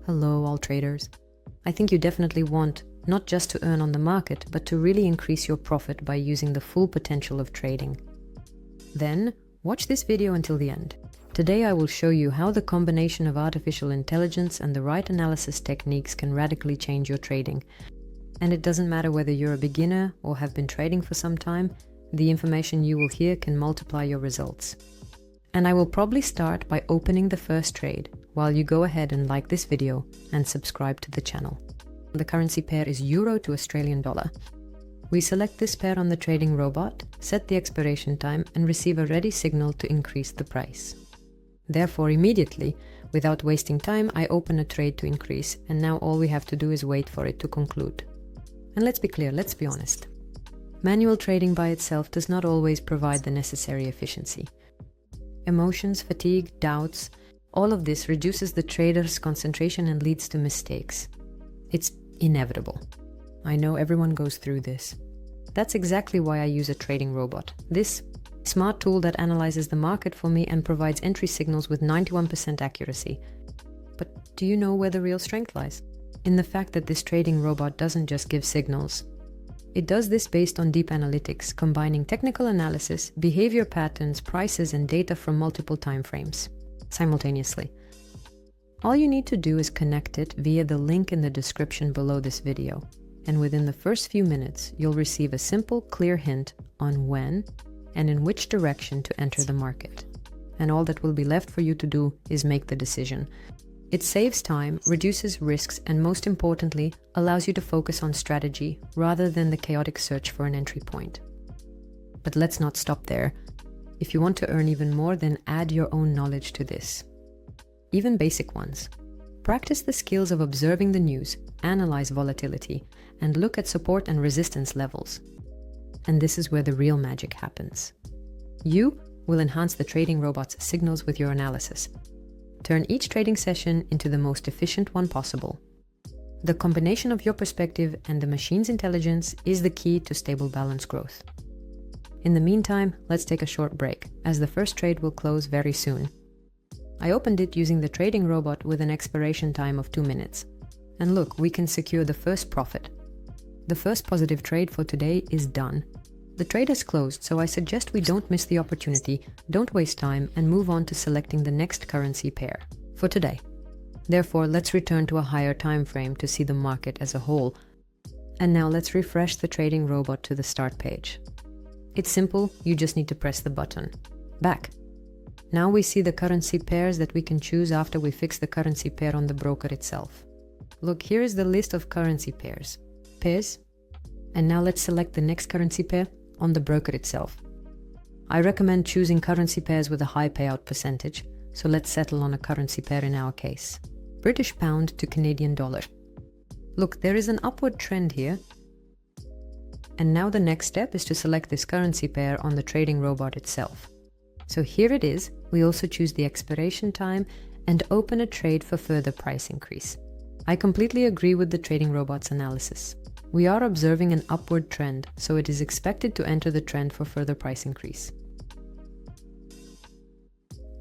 Hello, all traders. I think you definitely want not just to earn on the market, but to really increase your profit by using the full potential of trading. Then, watch this video until the end. Today I will show you how the combination of artificial intelligence and the right analysis techniques can radically change your trading. And it doesn't matter whether you're a beginner or have been trading for some time, the information you will hear can multiply your results. And I will probably start by opening the first trade, while you go ahead and like this video and subscribe to the channel. The currency pair is Euro to Australian dollar. We select this pair on the trading robot, set the expiration time, and receive a ready signal to increase the price. Therefore, immediately, without wasting time, I open a trade to increase, and now all we have to do is wait for it to conclude. And let's be clear, let's be honest. Manual trading by itself does not always provide the necessary efficiency. Emotions, fatigue, doubts, all of this reduces the trader's concentration and leads to mistakes. It's inevitable. I know everyone goes through this. That's exactly why I use a trading robot. This smart tool that analyzes the market for me and provides entry signals with 91% accuracy. But do you know where the real strength lies? In the fact that this trading robot doesn't just give signals. It does this based on deep analytics, combining technical analysis, behavior patterns, prices, and data from multiple time frames simultaneously. All you need to do is connect it via the link in the description below this video, and within the first few minutes, you'll receive a simple, clear hint on when and in which direction to enter the market. And all that will be left for you to do is make the decision. It saves time, reduces risks, and most importantly, allows you to focus on strategy rather than the chaotic search for an entry point. But let's not stop there. If you want to earn even more, then add your own knowledge to this. Even basic ones. Practice the skills of observing the news, analyze volatility, and look at support and resistance levels. And this is where the real magic happens. You will enhance the trading robot's signals with your analysis. Turn each trading session into the most efficient one possible. The combination of your perspective and the machine's intelligence is the key to stable balanced growth. In the meantime, let's take a short break, as the first trade will close very soon. I opened it using the trading robot with an expiration time of 2 minutes. And look, we can secure the first profit. The first positive trade for today is done. The trade has closed, so I suggest we don't miss the opportunity, don't waste time, and move on to selecting the next currency pair for today. Therefore, let's return to a higher time frame to see the market as a whole. And now let's refresh the trading robot to the start page. It's simple, you just need to press the button. Back. Now we see the currency pairs that we can choose after we fix the currency pair on the broker itself. Look, here is the list of currency pairs. And now let's select the next currency pair on the broker itself. I recommend choosing currency pairs with a high payout percentage, so let's settle on a currency pair in our case. British pound to Canadian dollar. Look, there is an upward trend here. And now the next step is to select this currency pair on the trading robot itself. So here it is, we also choose the expiration time and open a trade for further price increase. I completely agree with the trading robot's analysis. We are observing an upward trend, so it is expected to enter the trend for further price increase.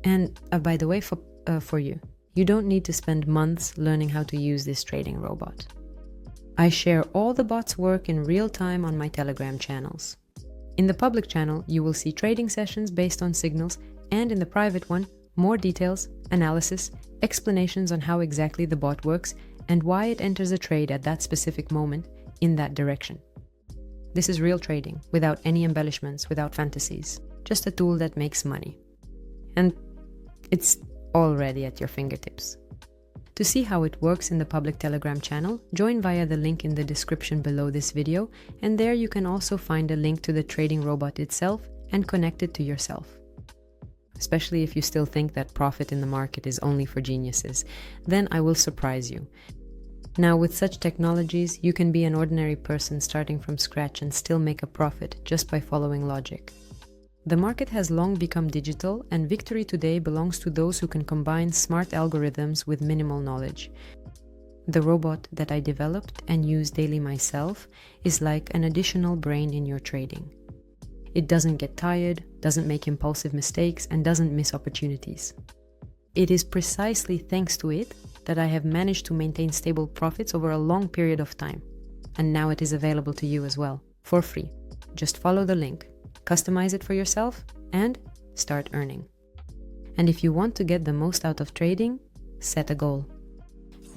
And by the way, for you don't need to spend months learning how to use this trading robot. I share all the bot's work in real time on my Telegram channels. In the public channel, you will see trading sessions based on signals, and in the private one, more details, analysis, explanations on how exactly the bot works and why it enters a trade at that specific moment in that direction. This is real trading, without any embellishments, without fantasies. Just a tool that makes money. And it's already at your fingertips. To see how it works in the public Telegram channel, join via the link in the description below this video, and there you can also find a link to the trading robot itself and connect it to yourself. Especially if you still think that profit in the market is only for geniuses, then I will surprise you. Now, with such technologies, you can be an ordinary person starting from scratch and still make a profit just by following logic. The market has long become digital, and victory today belongs to those who can combine smart algorithms with minimal knowledge. The robot that I developed and use daily myself is like an additional brain in your trading. It doesn't get tired, doesn't make impulsive mistakes, and doesn't miss opportunities. It is precisely thanks to it that I have managed to maintain stable profits over a long period of time. And now it is available to you as well, for free. Just follow the link, customize it for yourself, and start earning. And if you want to get the most out of trading, set a goal.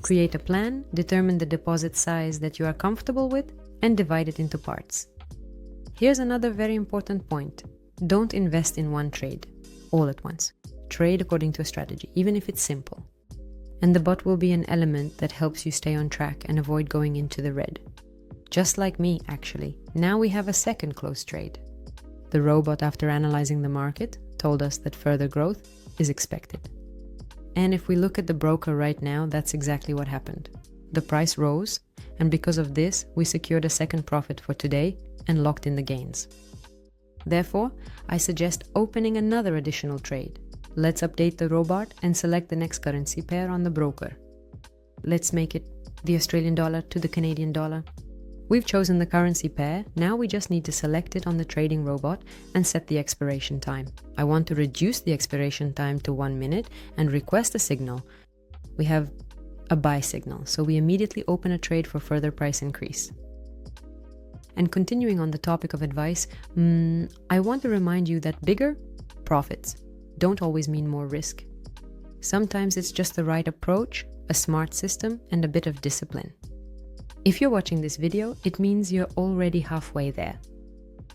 Create a plan, determine the deposit size that you are comfortable with, and divide it into parts. Here's another very important point. Don't invest in one trade, all at once. Trade according to a strategy, even if it's simple. And the bot will be an element that helps you stay on track and avoid going into the red. Just like me, actually. Now we have a second closed trade. The robot, after analyzing the market, told us that further growth is expected. And if we look at the broker right now, that's exactly what happened. The price rose, and because of this, we secured a second profit for today and locked in the gains. Therefore, I suggest opening another additional trade. Let's update the robot and select the next currency pair on the broker. Let's make it the Australian dollar to the Canadian dollar. We've chosen the currency pair, now we just need to select it on the trading robot and set the expiration time. I want to reduce the expiration time to 1 minute and request a signal. We have a buy signal, so we immediately open a trade for further price increase. And continuing on the topic of advice, I want to remind you that bigger profits don't always mean more risk. Sometimes it's just the right approach, a smart system, and a bit of discipline. If you're watching this video, it means you're already halfway there.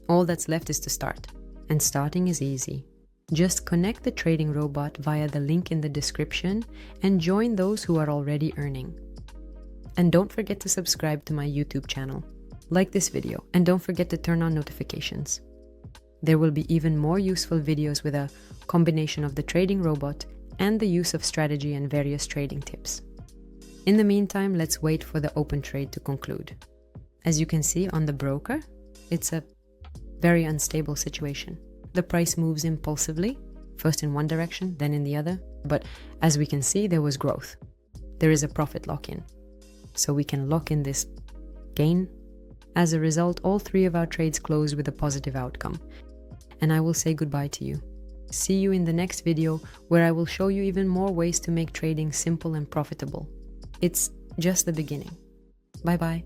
All that's left is to start. And starting is easy. Just connect the trading robot via the link in the description and join those who are already earning. And don't forget to subscribe to my YouTube channel. Like this video and don't forget to turn on notifications. There will be even more useful videos with a combination of the trading robot and the use of strategy and various trading tips. In the meantime, let's wait for the open trade to conclude. As you can see on the broker, it's a very unstable situation. The price moves impulsively, first in one direction, then in the other. But as we can see, there was growth. There is a profit lock-in. So we can lock in this gain. As a result, all three of our trades closed with a positive outcome. And I will say goodbye to you. See you in the next video, where I will show you even more ways to make trading simple and profitable. It's just the beginning. Bye bye.